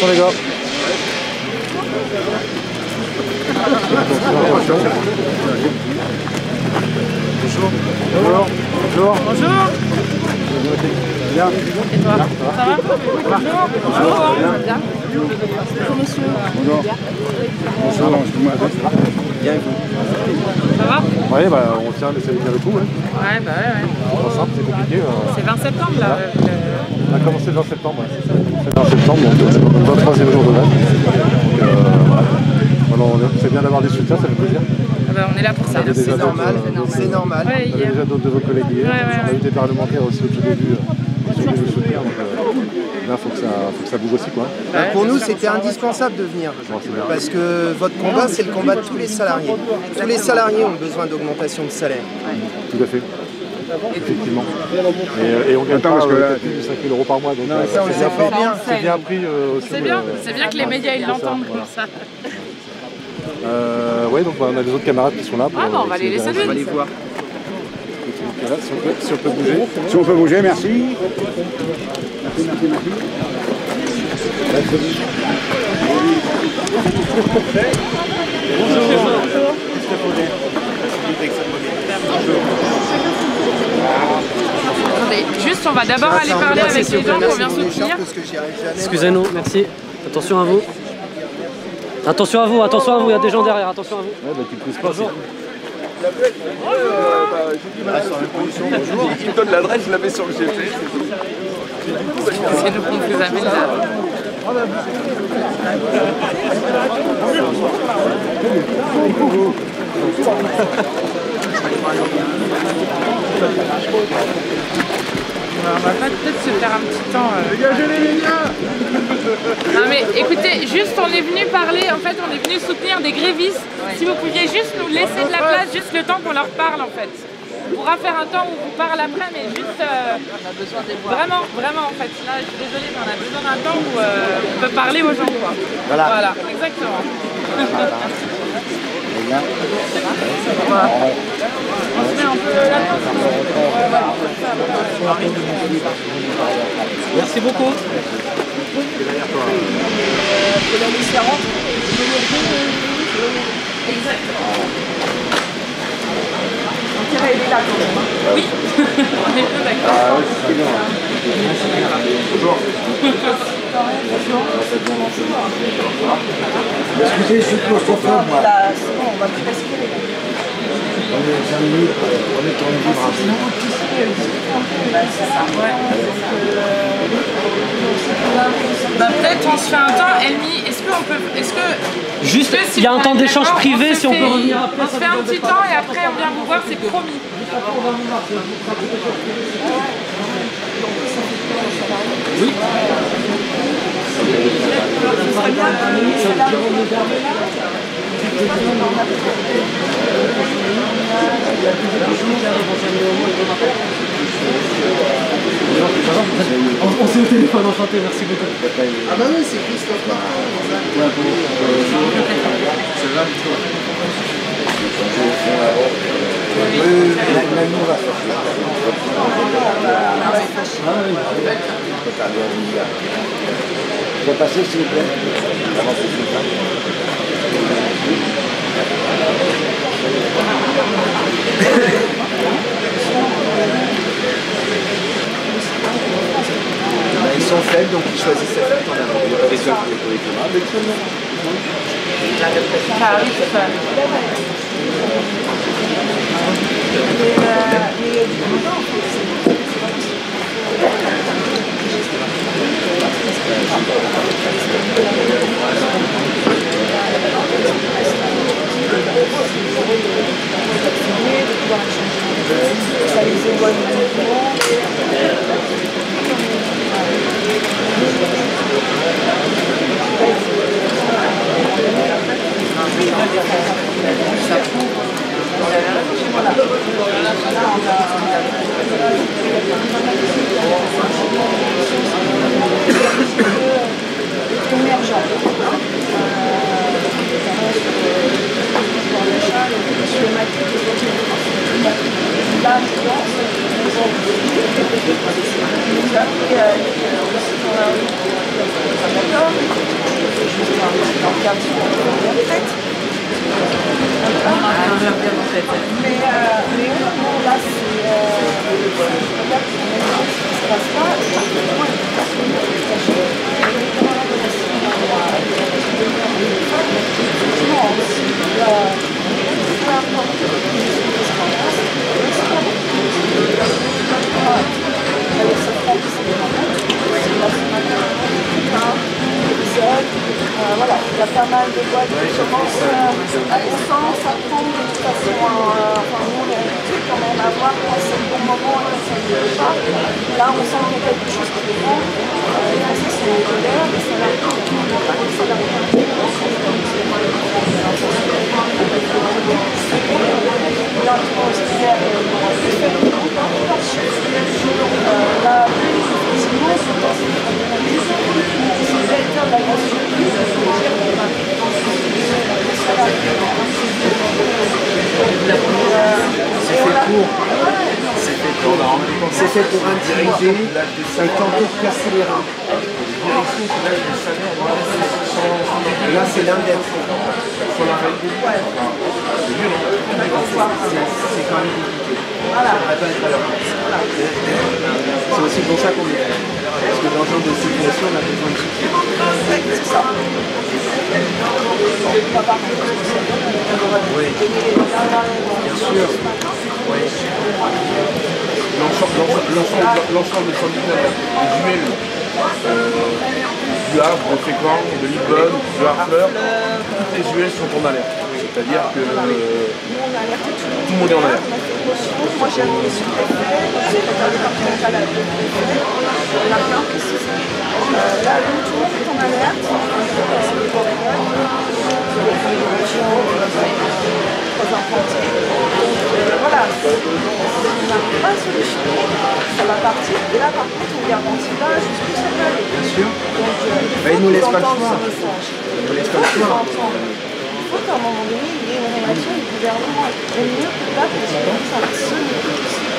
Attention les gars. Attention. Bonjour. Bonjour. Bonjour. Bonjour. Bien. Et toi? Ça va? Bonjour. Bonjour. Bien. Bonjour monsieur. Bonjour. Bonjour, non, excuse-moi. Bien et vous? Ça va? Oui, bah on tient, laissez bien le coup. Hein. Ouais, bah ouais. C'est pas simple, c'est compliqué. C'est 20 septembre là. On a commencé le 20 septembre, ouais, c'est ça. C'est le 20 septembre, donc c'est le 23e jour de match. Donc voilà. C'est bien d'avoir des soutiens, ça fait plaisir. Ah bah, on est là pour ça. C'est normal, c'est normal. Ouais, on avait déjà d'autres de vos collègues hier. On a eu des parlementaires aussi au tout début. Nous soutenir, donc là, faut que ça bouge aussi, quoi. Pour nous, c'était indispensable de venir, parce que votre combat, c'est le combat de tous les salariés. Tous les salariés ont besoin d'augmentation de salaire. Tout à fait. Effectivement. Et on gagne pas plus de 5 000 € par mois. Donc, ça, on le sait fort bien. C'est bien pris aussi. C'est bien que les médias ils l'entendent comme ça. Oui, donc on a des autres camarades qui sont là. Ah bon, on va les laisser On va les voir. Si on peut bouger. Si on peut bouger, merci. Attendez, juste on va d'abord aller parler avec les gens qu'on vient soutenir. Excusez-nous, merci. Attention à vous. Attention à vous, il y a des gens derrière, attention à vous. Ouais, bah, tu pousses pas. Bonjour. Il me donne l'adresse, je la mets sur le GPS. C'est nous qu'on vous amène là. Alors, on va peut-être se faire un petit temps. Dégagez les gars! Non mais écoutez, juste on est venu parler, en fait on est venu soutenir des grévistes. Si vous pouviez juste nous laisser de la place, juste le temps qu'on leur parle en fait. On pourra faire un temps où on parle après, mais juste on a besoin des voix. Vraiment en fait. Là je suis désolée, mais on a besoin d'un temps où on peut parler aux gens quoi. Voilà, exactement. Voilà. On se met un peu là-dedans. Merci beaucoup. Oui, on est peu d'accord. Excusez, je suis claustrophobe, moi. On va plus respirer. On est 5 minutes, on est en libre. Bah, peut-être on se fait un temps, Elmi, Juste, il y a un temps d'échange privé, si on peut revenir après. On se fait un petit temps et après on vient vous voir, c'est promis. Oui. On s'est au téléphone, enchanté, merci beaucoup. Ah bah oui, c'est Christophe Martin. Vous pouvez passer, s'il vous plaît. Avancez, s'il vous plaît. Ils sont faibles, donc ils choisissent cette fête en avant. Il n'y a pas besoin pour les Ça les éloigne du mouvement. Là, je pense d'accord, c'est juste un cadre sur la retraite. Mais non, là, c'est... regarde, ce qui se passe là, et vraiment, voilà, il y a pas mal de boîtes qui commencent à l'essence, à prendre de toute façon, enfin nous on est habitués quand même à voir quand c'est le bon moment et quand ça ne l'est pas. Là on sent qu'il y a quelque chose qui est bon, les Français sont en colère, les salariés c'est fait pour intimider et tenter de casser les reins. Là, c'est l'index. C'est quand même compliqué. C'est aussi pour ça qu'on est là. Parce que dans ce genre de situation, on a besoin de soutien. C'est ça. Oui. Bien sûr. Oui. L'ensemble des syndicats des UL, du Havre, de Fécamp, de Lisbonne, de Harfleur, toutes les UL sont en alerte. C'est-à-dire que tout le monde est en alerte. Moi j'ai appelé sur le préfet, le secrétaire départemental a appelé le préfet, on a bien précisé. Là, tout le monde est en alerte, c'est des problèmes, très implantés. Donc voilà, on n'arrive pas à solutionner, ça va partir. Et là par contre, on garantit pas jusqu'où ça peut aller. Bien sûr. Donc il nous laisse pas le choix. Il nous laisse pas le choix. Il faut qu'à un moment donné, il y ait une réaction du gouvernement. Et mieux que là, parce que ça ce n'est plus possible.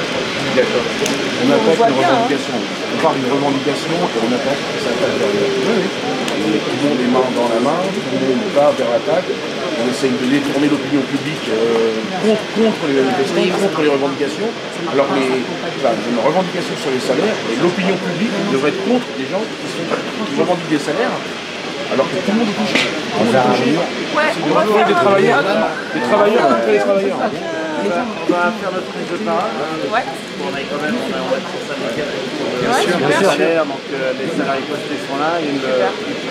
D'accord. On attaque une revendication. On parle d'une revendication et on attaque et ça attaque derrière. Et tout le monde est main dans la main, tout le monde va vers l'attaque. On essaye de détourner l'opinion publique contre les manifestants, contre les revendications. Alors une revendication sur les salaires et l'opinion publique devrait être contre les gens qui revendiquent des salaires. Alors que tout le monde est touché. Tout le monde est touché. C'est du revenu des travailleurs. Des travailleurs, on fait les travailleurs. On va faire notre prise de parole. Ouais. On a quand même on va être syndical Bien sûr. salaire, donc les salariés postés sont là. Il y a une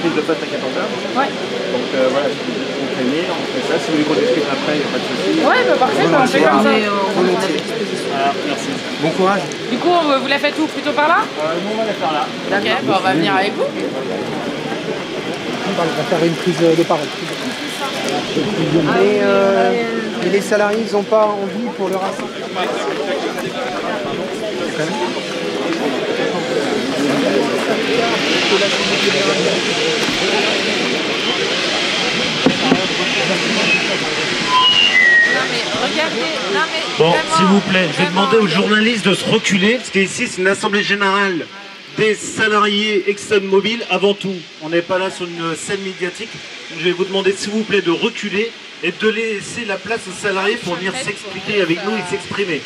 prise de poste à 14h. Ouais. Donc voilà, si vous êtes contraignés, on fait ça. Si vous voulez qu'on discute après, il n'y a pas de souci. Ouais, bah parfait, on fait comme ça. Voilà, merci. Bon courage. Du coup, vous la faites où? Plutôt par là? Nous, on va la faire là. Ok, bah, on va venir avec vous. On va faire une prise de parole. Mais les salariés, ils n'ont pas envie pour le racisme. Bon, s'il vous plaît, je vais demander aux journalistes de se reculer, parce qu'ici c'est une assemblée générale des salariés ExxonMobil avant tout. On n'est pas là sur une scène médiatique. Je vais vous demander s'il vous plaît de reculer et de laisser la place aux salariés pour venir s'expliquer avec nous et s'exprimer.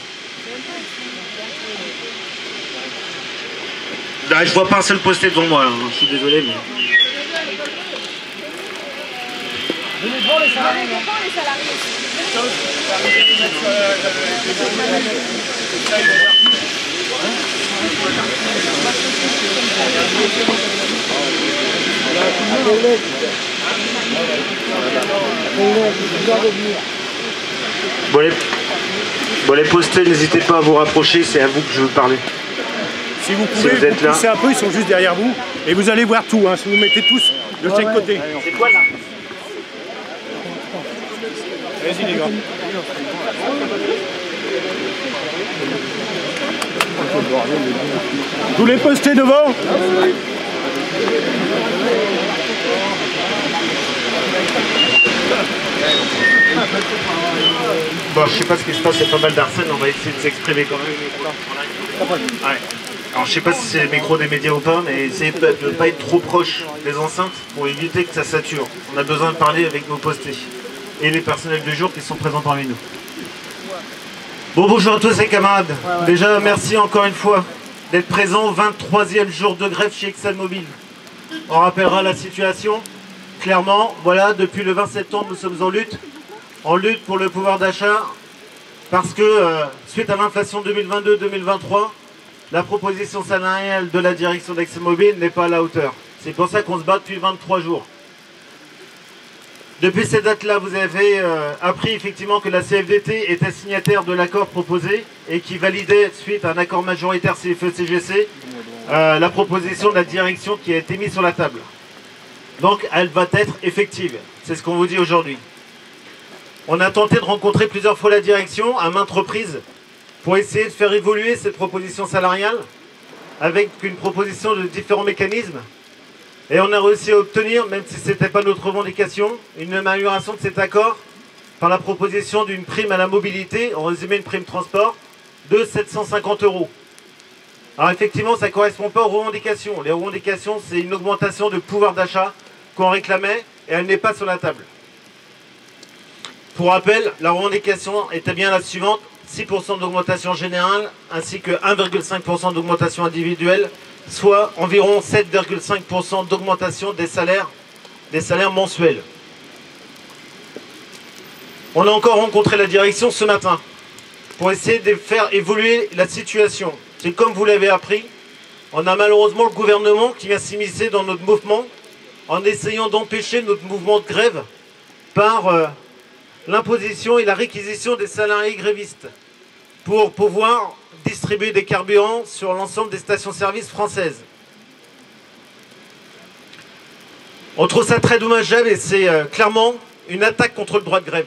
Là, je vois pas un seul posté devant moi, là. Je suis désolé, mais... Venez devant les salariés. Venez devant les salariés. Bon, les postés, n'hésitez pas à vous rapprocher, c'est à vous que je veux parler. Si vous pouvez, vous poussez un peu, ils sont juste derrière vous. Et vous allez voir tout, hein, si vous mettez tous de chaque côté. C'est quoi là? Vas-y les gars. Tous les postés devant. Bon, je sais pas ce qui se passe, il y a pas mal d'Arsène, on va essayer de s'exprimer quand même. Ouais. Alors je sais pas si c'est le micro des médias ou pas, mais essayez de ne pas être trop proche des enceintes pour éviter que ça sature. On a besoin de parler avec nos postés et les personnels de jour qui sont présents parmi nous. Bon, bonjour à tous les camarades. Déjà, merci encore une fois d'être présents au 23e jour de grève chez ExxonMobil. On rappellera la situation. Clairement, voilà, depuis le 20 septembre, nous sommes en lutte pour le pouvoir d'achat, parce que suite à l'inflation 2022-2023, la proposition salariale de la direction d'ExxonMobil n'est pas à la hauteur. C'est pour ça qu'on se bat depuis 23 jours. Depuis cette date-là, vous avez appris effectivement que la CFDT était signataire de l'accord proposé et qui validait, suite à un accord majoritaire CFE-CGC, la proposition de la direction qui a été mise sur la table. Donc elle va être effective, c'est ce qu'on vous dit aujourd'hui. On a tenté de rencontrer plusieurs fois la direction, à maintes reprises, pour essayer de faire évoluer cette proposition salariale avec une proposition de différents mécanismes. Et on a réussi à obtenir, même si ce n'était pas notre revendication, une amélioration de cet accord par la proposition d'une prime à la mobilité, en résumé une prime transport, de 750 €. Alors effectivement, ça ne correspond pas aux revendications. Les revendications, c'est une augmentation de pouvoir d'achat qu'on réclamait et elle n'est pas sur la table. Pour rappel, la revendication était bien la suivante, 6% d'augmentation générale ainsi que 1,5% d'augmentation individuelle, soit environ 7,5% d'augmentation des salaires mensuels. On a encore rencontré la direction ce matin pour essayer de faire évoluer la situation. C'est comme vous l'avez appris, on a malheureusement le gouvernement qui vient s'immiscer dans notre mouvement en essayant d'empêcher notre mouvement de grève par l'imposition et la réquisition des salariés grévistes pour pouvoir distribuer des carburants sur l'ensemble des stations-service françaises. On trouve ça très dommageable et c'est clairement une attaque contre le droit de grève.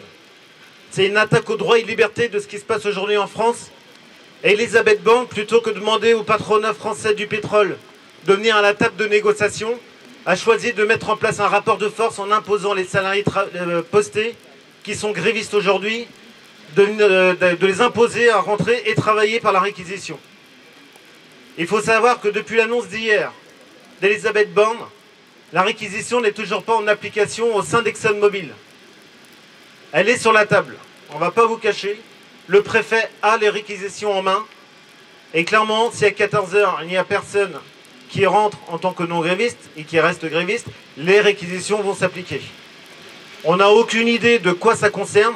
C'est une attaque au droit et liberté de ce qui se passe aujourd'hui en France. Et Elisabeth Borne, plutôt que de demander au patronat français du pétrole de venir à la table de négociation, a choisi de mettre en place un rapport de force en imposant les salariés postés qui sont grévistes aujourd'hui, de les imposer à rentrer et travailler par la réquisition. Il faut savoir que depuis l'annonce d'hier d'Elisabeth Borne, la réquisition n'est toujours pas en application au sein d'ExxonMobil. Elle est sur la table, on ne va pas vous cacher. Le préfet a les réquisitions en main. Et clairement, si à 14 h, il n'y a personne qui rentre en tant que non-gréviste et qui reste gréviste, les réquisitions vont s'appliquer. On n'a aucune idée de quoi ça concerne.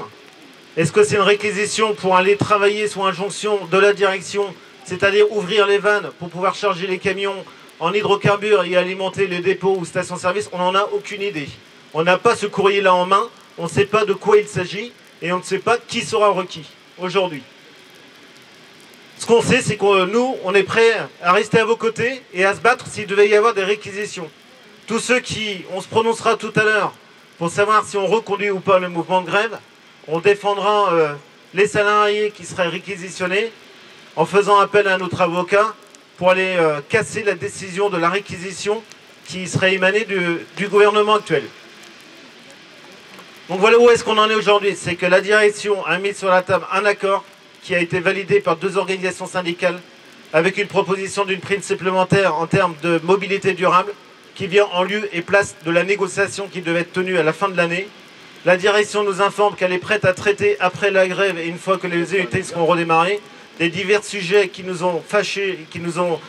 Est-ce que c'est une réquisition pour aller travailler sous injonction de la direction, c'est-à-dire ouvrir les vannes pour pouvoir charger les camions en hydrocarbures et alimenter les dépôts ou stations-service? On n'en a aucune idée. On n'a pas ce courrier-là en main, on ne sait pas de quoi il s'agit et on ne sait pas qui sera requis aujourd'hui. Ce qu'on sait, c'est que nous, on est prêts à rester à vos côtés et à se battre s'il devait y avoir des réquisitions. Tous ceux qui, on se prononcera tout à l'heure pour savoir si on reconduit ou pas le mouvement de grève, on défendra les salariés qui seraient réquisitionnés en faisant appel à notre avocat pour aller casser la décision de la réquisition qui serait émanée du gouvernement actuel. Donc voilà où est-ce qu'on en est aujourd'hui. C'est que la direction a mis sur la table un accord qui a été validé par 2 organisations syndicales avec une proposition d'une prime supplémentaire en termes de mobilité durable qui vient en lieu et place de la négociation qui devait être tenue à la fin de l'année. La direction nous informe qu'elle est prête à traiter après la grève et une fois que les unités seront redémarrées, des divers sujets qui nous ont fâchés, qui nous ont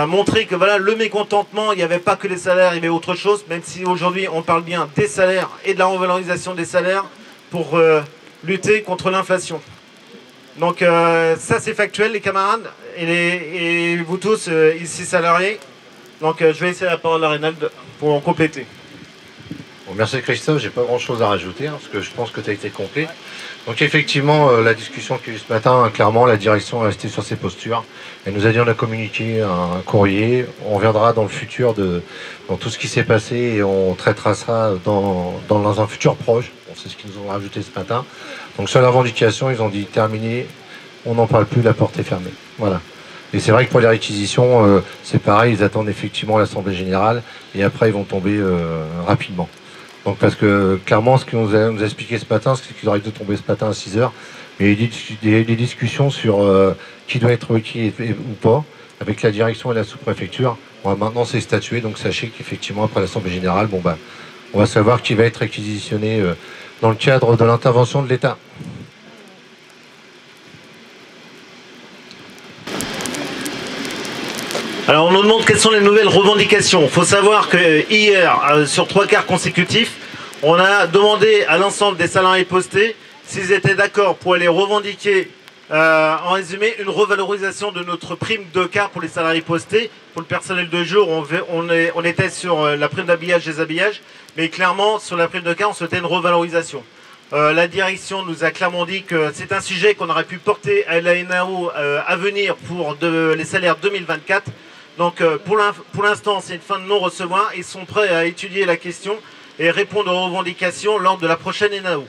montré que voilà, le mécontentement, il n'y avait pas que les salaires, il y avait autre chose, même si aujourd'hui on parle bien des salaires et de la revalorisation des salaires pour lutter contre l'inflation. Donc ça c'est factuel les camarades et vous tous ici salariés. Donc je vais laisser la parole à Reynald pour en compléter. Bon, merci Christophe, j'ai pas grand chose à rajouter parce que je pense que tu as été complet. Donc effectivement, la discussion qu'il y a eu ce matin, clairement la direction est restée sur ses postures. Elle nous a dit on a communiqué un courrier, on reviendra dans le futur dans tout ce qui s'est passé et on traitera ça dans un futur proche. Bon, c'est ce qu'ils nous ont rajouté ce matin. Donc sur la revendication, ils ont dit terminé, on n'en parle plus, la porte est fermée. Voilà. Et c'est vrai que pour les réquisitions, c'est pareil, ils attendent effectivement l'Assemblée Générale et après ils vont tomber rapidement. Donc parce que clairement, ce qu'on nous a expliqué ce matin, c'est qu'ils auraient dû tomber ce matin à 6 h. Mais il y a eu des discussions sur qui doit être requis ou pas. avec la direction et la sous-préfecture. Bon, maintenant c'est statué, donc sachez qu'effectivement après l'Assemblée Générale, bon, bah, on va savoir qui va être réquisitionné dans le cadre de l'intervention de l'État. Alors on nous demande quelles sont les nouvelles revendications. Il faut savoir que hier, sur 3 quarts consécutifs, on a demandé à l'ensemble des salariés postés s'ils étaient d'accord pour aller revendiquer, en résumé, une revalorisation de notre prime de quart pour les salariés postés. Pour le personnel de jour, on était sur la prime d'habillage des habillages, mais clairement, sur la prime de quart, on souhaitait une revalorisation. La direction nous a clairement dit que c'est un sujet qu'on aurait pu porter à la NAO à venir pour les salaires 2024. Donc pour l'instant, c'est une fin de non-recevoir. Ils sont prêts à étudier la question et répondre aux revendications lors de la prochaine NAO.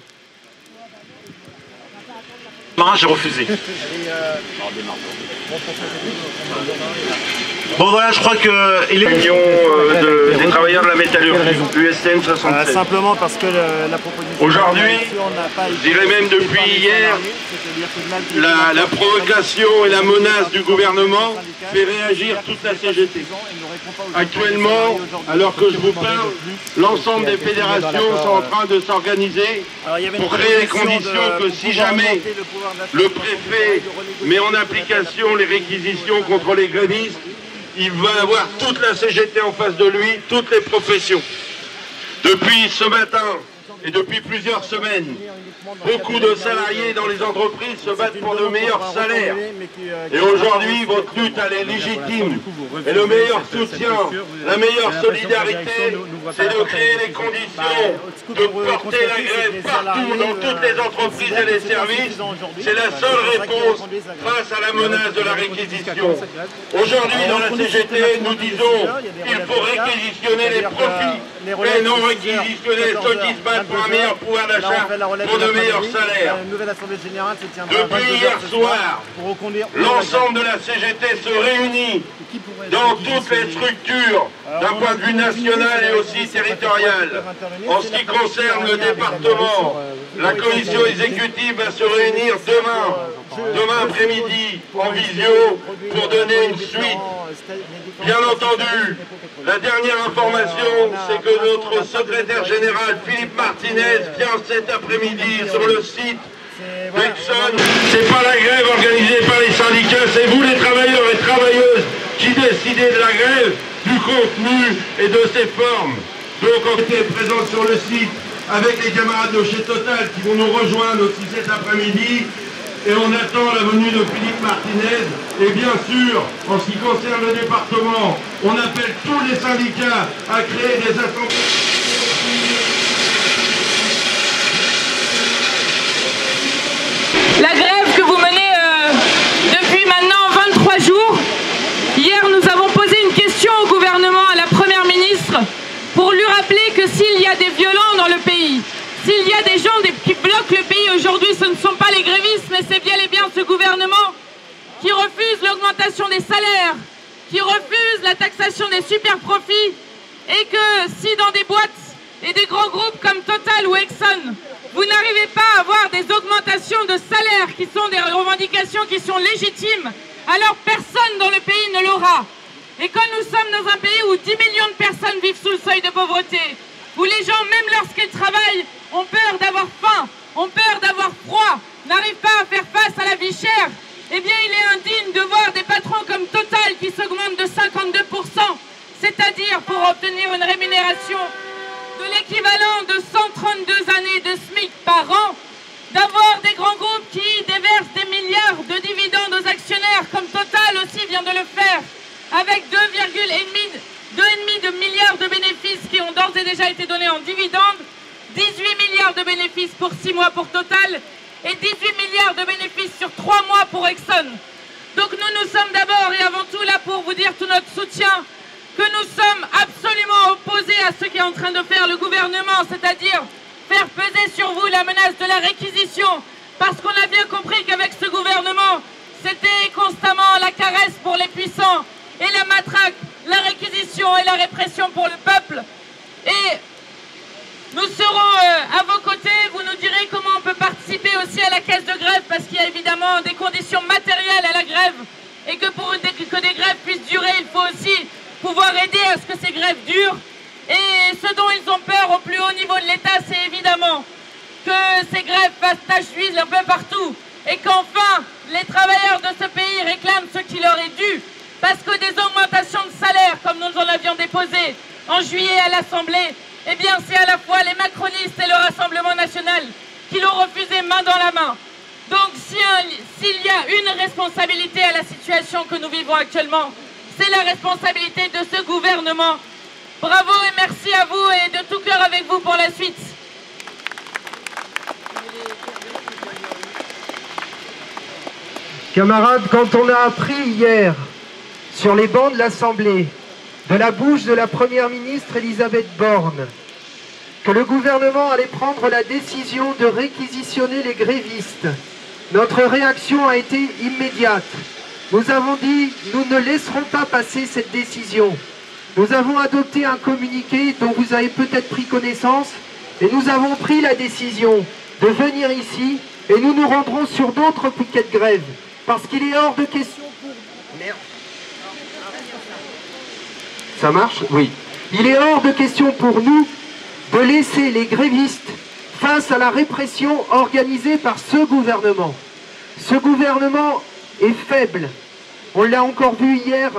J'ai refusé. Bon voilà, je crois que il est réunion des travailleurs de la métallurgie, USN 76. Simplement parce que la proposition... Aujourd'hui, je dirais même depuis hier, la provocation et la menace du gouvernement fait réagir toute la CGT. Actuellement, alors que je vous parle, l'ensemble des fédérations sont en train de s'organiser pour créer les conditions que si jamais le préfet met en application les réquisitions contre les grévistes, il va avoir toute la CGT en face de lui, toutes les professions. Depuis ce matin et depuis plusieurs semaines, beaucoup de salariés dans les entreprises se battent pour de meilleurs salaires. Et aujourd'hui, votre lutte, elle est légitime. Et le meilleur soutien, la meilleure solidarité, c'est de créer les conditions de porter la grève partout, dans toutes les entreprises et les services. C'est la seule réponse face à la menace de la réquisition. Aujourd'hui, dans la CGT, nous disons qu'il faut réquisitionner les profits, mais non réquisitionner ceux qui se battent pour un meilleur pouvoir d'achat, pour de meilleurs salaires. Depuis hier soir, l'ensemble de la CGT se réunit dans toutes les structures d'un point de vue national et aussi territorial. En ce qui concerne le département, la commission exécutive va se réunir demain après-midi en visio pour donner une suite. Bien entendu, la dernière information, c'est que notre secrétaire général Philippe Martinez vient cet après-midi sur le site d'Exxon. C'est pas la grève organisée par les syndicats, c'est vous les travailleurs et travailleuses qui décidez de la grève, du contenu et de ses formes. Donc on était présents sur le site avec les camarades de chez Total qui vont nous rejoindre aussi cet après-midi. Et on attend la venue de Philippe Martinez. Et bien sûr, en ce qui concerne le département, on appelle tous les syndicats à créer des assemblées. La grève que vous menez depuis maintenant 23 jours. Hier, nous avons posé une question au gouvernement, à la Première ministre, pour lui rappeler que s'il y a des violents dans le pays, s'il y a des gens qui bloquent le pays aujourd'hui, ce ne sont pas les grévistes, mais c'est bien et bien ce gouvernement qui refuse l'augmentation des salaires, qui refuse la taxation des super profits, et que si dans des boîtes et des grands groupes comme Total ou Exxon, vous n'arrivez pas à avoir des augmentations de salaires qui sont des revendications qui sont légitimes, alors personne dans le pays ne l'aura. Et quand nous sommes dans un pays où 10 millions de personnes vivent sous le seuil de pauvreté, où les gens, même lorsqu'ils travaillent, ont peur d'avoir faim, ont peur d'avoir froid, n'arrivent pas à faire face à la vie chère, eh bien il est indigne de voir des patrons comme Total qui s'augmentent de 52%, c'est-à-dire pour obtenir une rémunération de l'équivalent de 132 années de SMIC par an, d'avoir des grands groupes qui déversent des milliards de dividendes aux actionnaires, comme Total aussi vient de le faire, avec 2,5 de milliards de bénéfices qui ont d'ores et déjà été donnés en dividendes, 18 milliards de bénéfices pour 6 mois pour Total et 18 milliards de bénéfices sur 3 mois pour Exxon. Donc nous sommes d'abord et avant tout là pour vous dire tout notre soutien, que nous sommes absolument opposés à ce qu'est en train de faire le gouvernement, c'est-à-dire faire peser sur vous la menace de la réquisition, parce qu'on a bien compris qu'avec ce gouvernement, c'était constamment la caresse pour les puissants et la matraque, la réquisition et la répression pour le peuple. Et nous serons à vos côtés, vous nous direz comment on peut participer aussi à la caisse de grève, parce qu'il y a évidemment des conditions matérielles à la grève, et que pour que des grèves puissent durer, il faut aussi pouvoir aider à ce que ces grèves durent. Et ce dont ils ont peur au plus haut niveau de l'État, c'est évidemment que ces grèves fassent tache d'huile un peu partout et qu'enfin les travailleurs de ce pays réclament ce qui leur est dû, parce que des augmentations de salaire, comme nous en avions déposé en juillet à l'Assemblée, eh bien c'est à la fois les macronistes et le Rassemblement national qui l'ont refusé main dans la main. Donc s'il y a une responsabilité à la situation que nous vivons actuellement, c'est la responsabilité de ce gouvernement. Bravo et merci à vous et de tout cœur avec vous pour la suite. Camarades, quand on a appris hier sur les bancs de l'Assemblée, de la bouche de la Première ministre Elisabeth Borne, que le gouvernement allait prendre la décision de réquisitionner les grévistes, notre réaction a été immédiate. Nous avons dit, nous ne laisserons pas passer cette décision. Nous avons adopté un communiqué dont vous avez peut-être pris connaissance et nous avons pris la décision de venir ici et nous nous rendrons sur d'autres piquets de grève parce qu'il est hors de question pour... Merde. Ça marche? Oui. Il est hors de question pour nous de laisser les grévistes face à la répression organisée par ce gouvernement. Ce gouvernement est faible. On l'a encore vu hier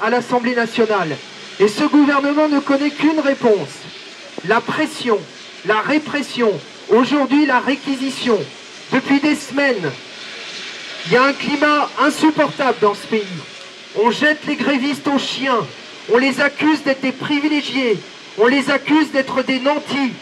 à l'Assemblée nationale. Et ce gouvernement ne connaît qu'une réponse. La pression, la répression, aujourd'hui la réquisition. Depuis des semaines, il y a un climat insupportable dans ce pays. On jette les grévistes aux chiens. On les accuse d'être des privilégiés. On les accuse d'être des nantis.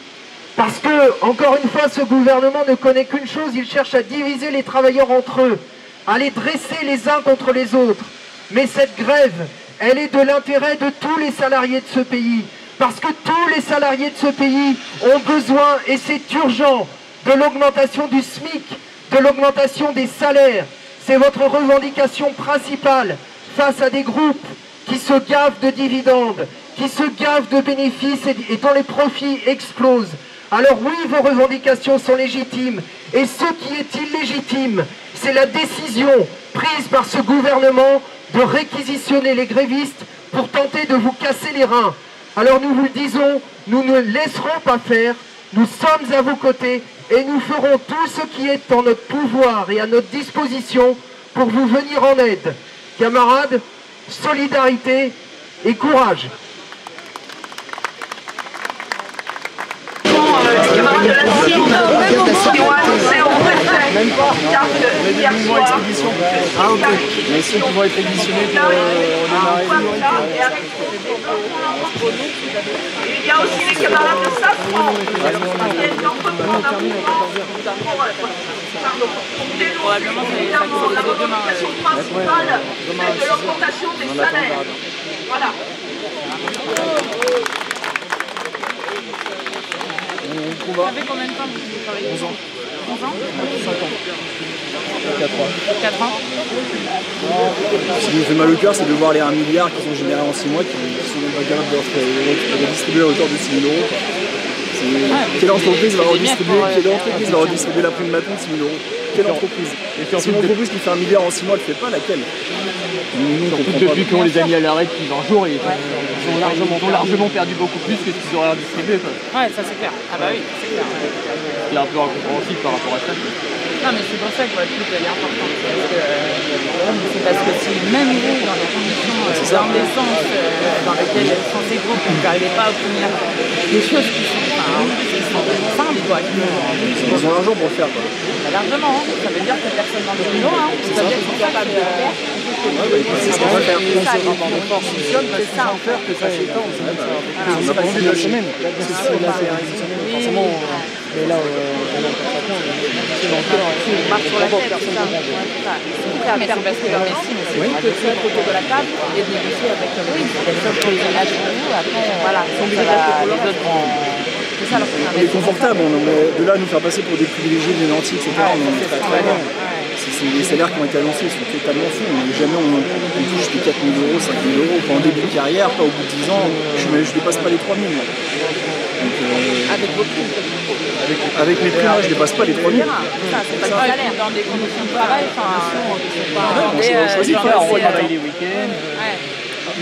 Parce que, encore une fois, ce gouvernement ne connaît qu'une chose, il cherche à diviser les travailleurs entre eux, à les dresser les uns contre les autres. Mais cette grève, elle est de l'intérêt de tous les salariés de ce pays. Parce que tous les salariés de ce pays ont besoin, et c'est urgent, de l'augmentation du SMIC, de l'augmentation des salaires. C'est votre revendication principale face à des groupes qui se gavent de dividendes, qui se gavent de bénéfices et dont les profits explosent. Alors oui, vos revendications sont légitimes. Et ce qui est illégitime, c'est la décision prise par ce gouvernement de réquisitionner les grévistes pour tenter de vous casser les reins. Alors nous vous le disons, nous ne laisserons pas faire, nous sommes à vos côtés et nous ferons tout ce qui est en notre pouvoir et à notre disposition pour vous venir en aide. Camarades, solidarité et courage. Les camarades de la CID qui ont annoncé au préfet hier soir. Ah ok, mais si on pouvait être éditionné pour il y a aussi les camarades de Safran qui viennent d'entreprendre un mouvement pour dénoncer évidemment la revendication principale, celle de l'augmentation des salaires. Voilà. Ça fait combien de temps que vous travaillez? 11 ans. 11 ans? 5 ans. 4 ans. Ce qui nous fait mal au cœur, c'est de voir les 1 milliard qui sont générés en 6 mois, qui sont même pas capables de redistribuer à hauteur de 6 000 euros. Quelle entreprise va redistribuer la prime matin de 6 000 euros? Quelle entreprise? Si une entreprise qui fait 1 milliard en 6 mois, elle ne le fait pas, laquelle? Depuis qu'on les a mis à l'arrêt depuis 20 jours, ils ont largement perdu beaucoup plus que ce qu'ils auraient redistribué. Ouais, ça c'est clair. Ah bah oui, c'est clair. C'est un peu incompréhensible par rapport à ça. Non mais c'est pour ça que votre lutte elle est importante. C'est parce que si même vous, dans les conditions d'indécence dans lesquelles sont ces groupes, vous n'arrivez pas à obtenir des choses qui sont simples, quoi. Ils ont l'argent pour le faire, quoi. Largement, ça veut dire que personne dans le bureau, ça veut dire qu'ils sont capables de le faire. C'est ce qu'on va faire. C'est ça, les rapports de force fonctionnent, mais c'est ça en faire que ça s'étend. On n'a pas envie de la semaine. Forcément, mais là, on marche sur la tête, c'est ça. Mais c'est parce que leur médecine, c'est de se mettre autour de la table et de négocier avec eux. Oui, sauf que les images pour nous, après, voilà, les autres vont... C'est ça leur on est confortable, de là à nous faire passer pour des privilégiés, des nantis, etc. On est très bien. Les salaires qui ont été annoncés sont totalement fous. Jamais on touche des 4 000 euros, 5 000 euros. Pas en début de carrière, pas au bout de 10 ans. Je ne dépasse pas les 3 000. Donc, avec vos primes. Avec mes primes, je ne dépasse pas les 3 000. Ça, c'est pas le salaire. Dans des conditions de travail, on travaille les week-ends,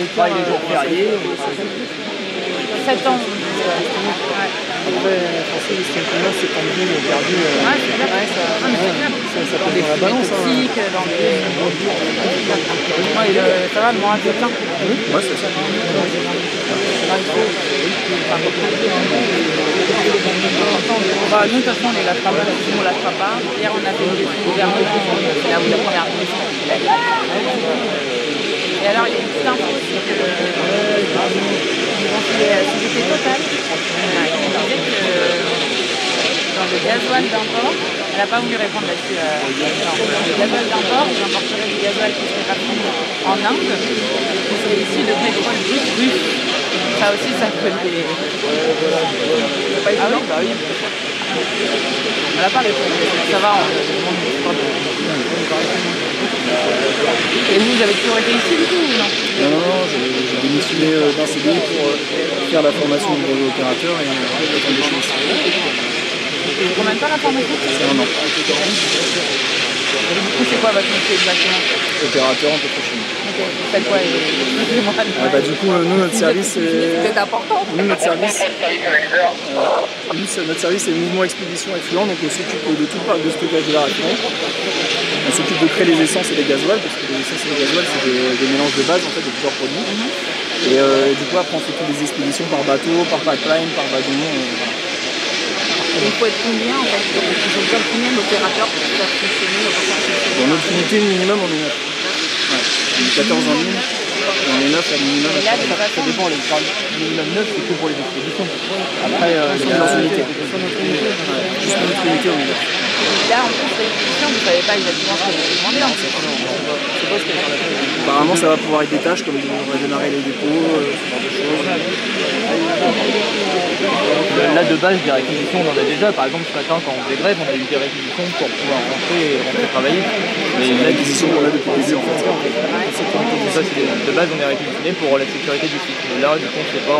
on travaille les jours fériés. 7 ans. Après, Français, c'est tendu, mais perdu. Ça peut être dans la balance. Dans des... ça va, le moral de temps. Ouais, c'est ça. Bah, nous, de toute façon, on les lâchera pas, on lâchera pas. Hier, on a fait une question au gouvernement, c'est là où la première ministre. Et alors, il y a une petite info aussi que Société Totale, qui disait que dans le gasoil d'import, elle n'a pas voulu répondre là-dessus. Le gasoil d'import, ils importeraient du gasoil qui serait raffiné en Inde, qui serait issu de pétrole russe. Ça aussi, ça peut les... C'est pas étonnant. Bah oui. Elle n'a pas répondu. Ça va, on demande l'histoire de... Et vous avez toujours été ici du coup ou non? Non, j'ai démissionné d'un CDI pour faire la formation de brevet opérateur et attendre des chances. Et combien de temps la formation? C'est 1 an. Et du coup, c'est quoi votre métier exactement? Opérateur en pétrochimie. Ok, vous faites quoi? Du coup, nous, notre service c'est important. Notre service c'est mouvement expédition effluent, donc on s'occupe de tout le parc de stockage de la raffinerie. On s'occupe de créer les essences et les gasoils, parce que les essences et les gasoils, c'est des mélanges de base en fait, de plusieurs produits. Et du coup, après, on fait toutes les expéditions par bateau, par pipeline, par wagon. Il faut être combien en fait? Ils ont besoin de combien d'opérateurs pour faire fonctionner? Dans notre unité minimum, on est 9. Ouais. On est 14 en ligne, et on est 9 à minimum. Et là, ça dépend, le minimum 9 c'est que pour les expéditions. Après, c'est dans notre unité. Juste dans notre unité, on est 9. Là, en plus, l'expédition, vous ne savez pas exactement ce que vous demandez. Apparemment, ça va pouvoir être des tâches comme redémarrer les dépôts, ce genre de choses. Là, de base, des réquisitions, on en a déjà. Par exemple, ce matin, quand on faisait grève, on a eu des réquisitions pour pouvoir rentrer travailler. Mais les réquisitions qu'on a depuis le début, en fait. Ça, de base, on est réquisitionné pour la sécurité du site. Mais là, du coup, on ne sait pas.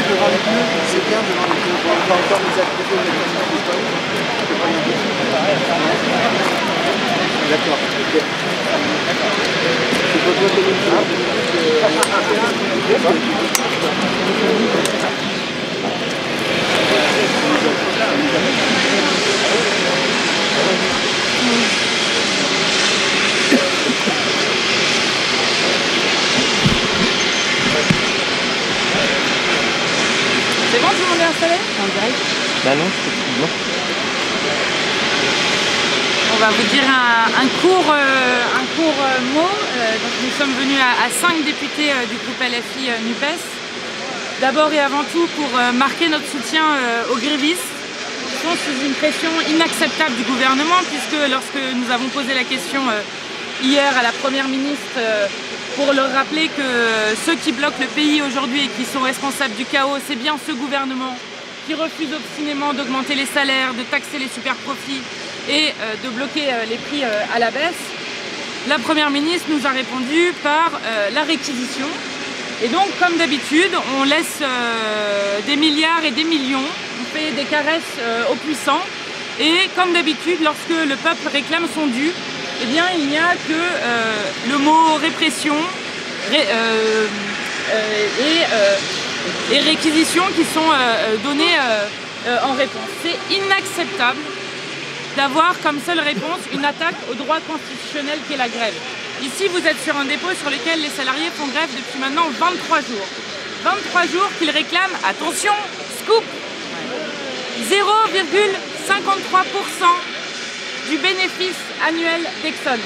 Devant les pneus, c'est bien devant les pneus. On va encore nous activer les d'accord, ok. C'est pas toi comme C'est bon, tout le monde est installé? En direct? Bah non, c'est bon. On va vous dire un court mot. Donc nous sommes venus à 5 députés du groupe LFI NUPES. D'abord et avant tout pour marquer notre soutien aux grévistes qui sont sous une pression inacceptable du gouvernement, puisque lorsque nous avons posé la question hier à la Première ministre pour leur rappeler que ceux qui bloquent le pays aujourd'hui et qui sont responsables du chaos, c'est bien ce gouvernement qui refuse obstinément d'augmenter les salaires, de taxer les super profits et de bloquer les prix à la baisse. La Première ministre nous a répondu par la réquisition. Et donc, comme d'habitude, on laisse des milliards et des millions, on fait des caresses aux puissants. Et comme d'habitude, lorsque le peuple réclame son dû, eh bien, il n'y a que le mot répression et réquisitions qui sont données en réponse. C'est inacceptable d'avoir comme seule réponse une attaque au droit constitutionnel qui est la grève. Ici, vous êtes sur un dépôt sur lequel les salariés font grève depuis maintenant 23 jours. 23 jours qu'ils réclament, attention, scoop, 0,53% du bénéfice annuel d'Exxon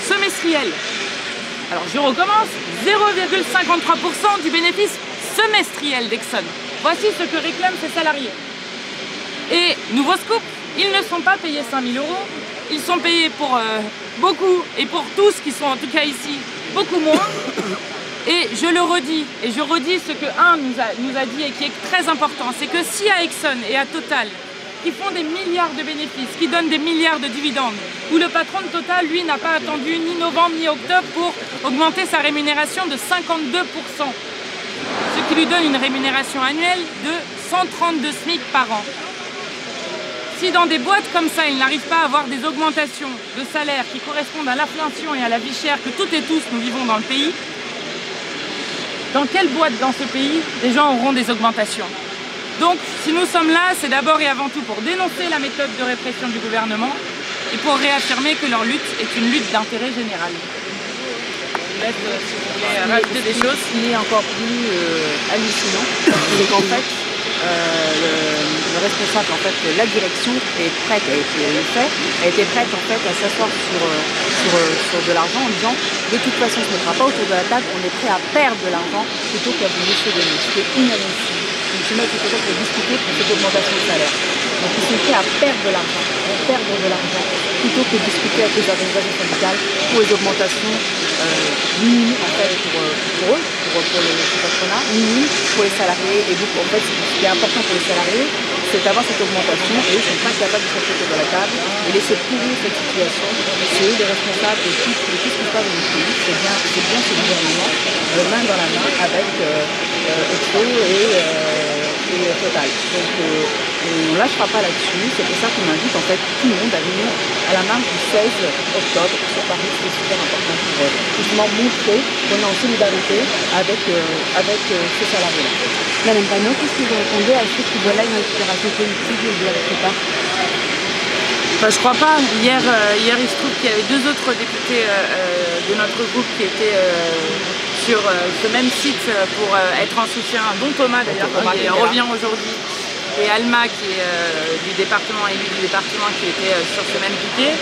semestriel. Alors je recommence, 0,53% du bénéfice semestriel d'Exxon. Voici ce que réclament ces salariés. Et nouveau scoop, ils ne sont pas payés 5 000 €, ils sont payés pour beaucoup et pour tous qui sont en tout cas ici beaucoup moins. Et je le redis, et je redis ce que nous a dit et qui est très important, c'est que si à Exxon et à Total, qui font des milliards de bénéfices, qui donnent des milliards de dividendes, où le patron de Total, lui, n'a pas attendu ni novembre ni octobre pour augmenter sa rémunération de 52%, ce qui lui donne une rémunération annuelle de 132 SMIC par an. Si dans des boîtes comme ça, ils n'arrivent pas à avoir des augmentations de salaire qui correspondent à l'inflation et à la vie chère que toutes et tous nous vivons dans le pays, dans quelle boîte dans ce pays les gens auront des augmentations? Donc, si nous sommes là, c'est d'abord et avant tout pour dénoncer la méthode de répression du gouvernement et pour réaffirmer que leur lutte est une lutte d'intérêt général. Je vous laisse, si vous voulez rajouter des choses. Ce qui est encore plus hallucinant, c'est qu'en fait, le responsable, en fait, la direction est prête, a été prête en fait à s'asseoir sur de l'argent en disant de toute façon, on ne se mettra pas autour de la table, on est prêt à perdre de l'argent plutôt qu'à vous laisser donner. C'est inadmissible. Donc, je mets tout ça pour discuter pour cette augmentation de salaire. Donc ils sont prêts à perdre de l'argent, plutôt que de discuter avec les organisations syndicales pour les augmentations minimes en fait pour eux, pour le patronat, minimes pour les salariés. Et donc en fait ce qui est important pour les salariés, c'est d'avoir cette augmentation et eux ne sont pas capables de s'asseoir de la table et laisser pourrir cette situation. C'est eux les responsables de tout ce qui se passe dans notre pays. C'est bien ce gouvernement, main dans la main avec Exxon et Total. Donc on ne lâchera pas là-dessus, c'est pour ça qu'on invite en fait tout le monde à venir à la marche du 16 octobre sur Paris, c'est super important pour justement montrer qu'on est en solidarité avec ces salariés-là. Madame Panot, qu'est-ce que vous répondez à ceux qui veulent là une récupération politique et de la pas? Je crois pas. Hier, il se trouve qu'il y avait deux autres députés de notre groupe qui étaient sur ce même site pour être en soutien, dont Thomas d'ailleurs, qui revient aujourd'hui, et Alma qui est du département, élu du département, qui était sur ce même piquet.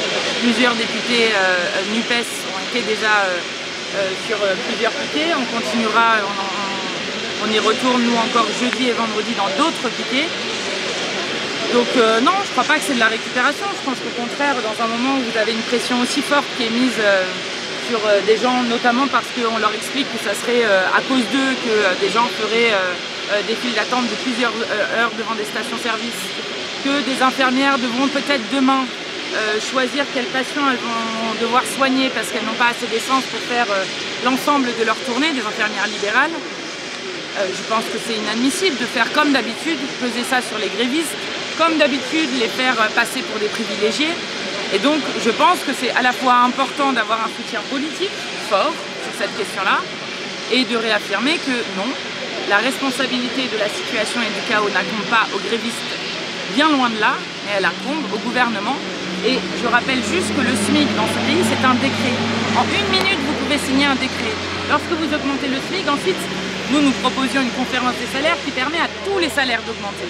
Plusieurs députés NUPES ont été déjà sur plusieurs piquets. On continuera, on y retourne nous encore jeudi et vendredi dans d'autres piquets. Donc non, je ne crois pas que c'est de la récupération. Je pense qu'au contraire, dans un moment où vous avez une pression aussi forte qui est mise sur des gens, notamment parce qu'on leur explique que ça serait à cause d'eux que des gens feraient des files d'attente de plusieurs heures devant des stations-service, que des infirmières devront peut-être demain choisir quels patients elles vont devoir soigner parce qu'elles n'ont pas assez d'essence pour faire l'ensemble de leur tournée, des infirmières libérales. Je pense que c'est inadmissible de faire comme d'habitude, peser ça sur les grévistes, comme d'habitude les faire passer pour des privilégiés. Et donc je pense que c'est à la fois important d'avoir un soutien politique fort sur cette question-là et de réaffirmer que non, la responsabilité de la situation et du chaos n'incombe pas aux grévistes, bien loin de là, mais elle incombe au gouvernement. Et je rappelle juste que le SMIC dans ce pays, c'est un décret. En 1 minute, vous pouvez signer un décret. Lorsque vous augmentez le SMIC, ensuite, nous proposions une conférence des salaires qui permet à tous les salaires d'augmenter.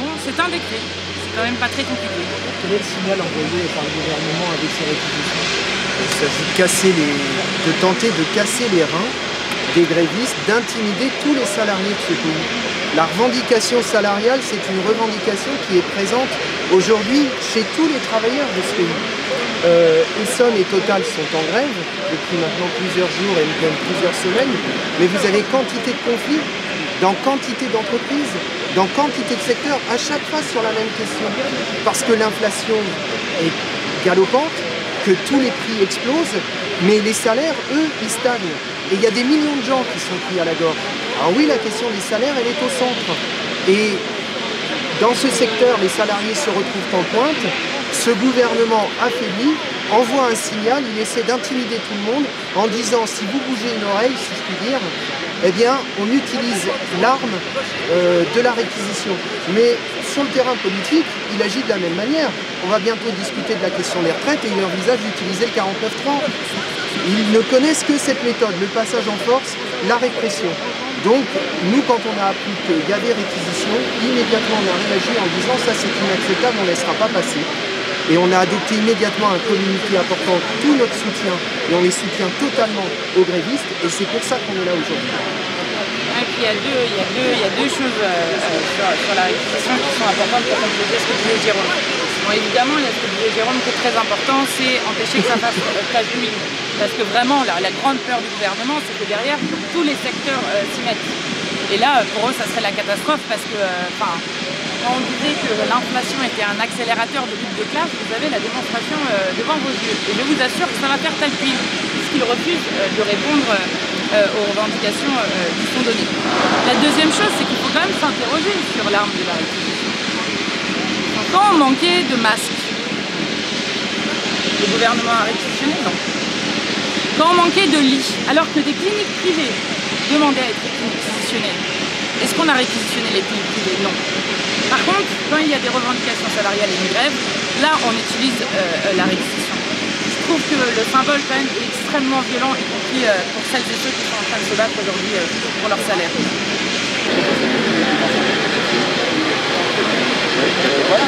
Bon, c'est un décret. C'est quand même pas très compliqué. Quel est le signal envoyé par le gouvernement avec ces réquisitions? Il s'agit de tenter de casser les reins des grévistes, d'intimider tous les salariés de ce pays. La revendication salariale, c'est une revendication qui est présente aujourd'hui chez tous les travailleurs de ce pays. Exxon et Total sont en grève depuis maintenant plusieurs jours et même plusieurs semaines, mais vous avez quantité de conflits dans quantité d'entreprises, dans quantité de secteurs, à chaque fois sur la même question. Parce que l'inflation est galopante, que tous les prix explosent, mais les salaires, eux, ils stagnent. Et il y a des millions de gens qui sont pris à la gorge. Alors oui, la question des salaires, elle est au centre. Et dans ce secteur, les salariés se retrouvent en pointe. Ce gouvernement affaibli envoie un signal, il essaie d'intimider tout le monde en disant si vous bougez une oreille, si je puis dire, eh bien on utilise l'arme de la réquisition. Mais sur le terrain politique, il agit de la même manière. On va bientôt discuter de la question des retraites et il envisage d'utiliser le 49.3. Ils ne connaissent que cette méthode, le passage en force, la répression. Donc, nous, quand on a appris qu'il y avait réquisition, immédiatement on a réagi en disant ça c'est inacceptable, on ne laissera pas passer. Et on a adopté immédiatement un communiqué apportant tout notre soutien et on les soutient totalement aux grévistes et c'est pour ça qu'on est là aujourd'hui. Et puis il y a deux choses sur la réquisition qui sont importantes pour compléter ce que disait Jérôme. Bon, évidemment, il y a ce que disait Jérôme qui est très important, c'est empêcher que ça fasse tache d'huile. Parce que vraiment, la grande peur du gouvernement, c'est que derrière, tous les secteurs s'y mettent. Et là, pour eux, ça serait la catastrophe parce que, quand on disait que l'inflation était un accélérateur de lutte de classe, vous avez la démonstration devant vos yeux. Et je vous assure que ça va faire telle pile, puisqu'ils refusent de répondre aux revendications qui sont données. La deuxième chose, c'est qu'il faut quand même s'interroger sur l'arme de la réquisition. Quand on manquait de masques, le gouvernement a réquisitionné? Non. Quand on manquait de lits, alors que des cliniques privées demandaient à être réquisitionnées, est-ce qu'on a réquisitionné les cliniques privées? Non. Par contre, quand il y a des revendications salariales et une grève, là on utilise la réquisition. Je trouve que le symbole quand même est extrêmement violent, y compris pour celles et ceux qui sont en train de se battre aujourd'hui pour leur salaire. Voilà,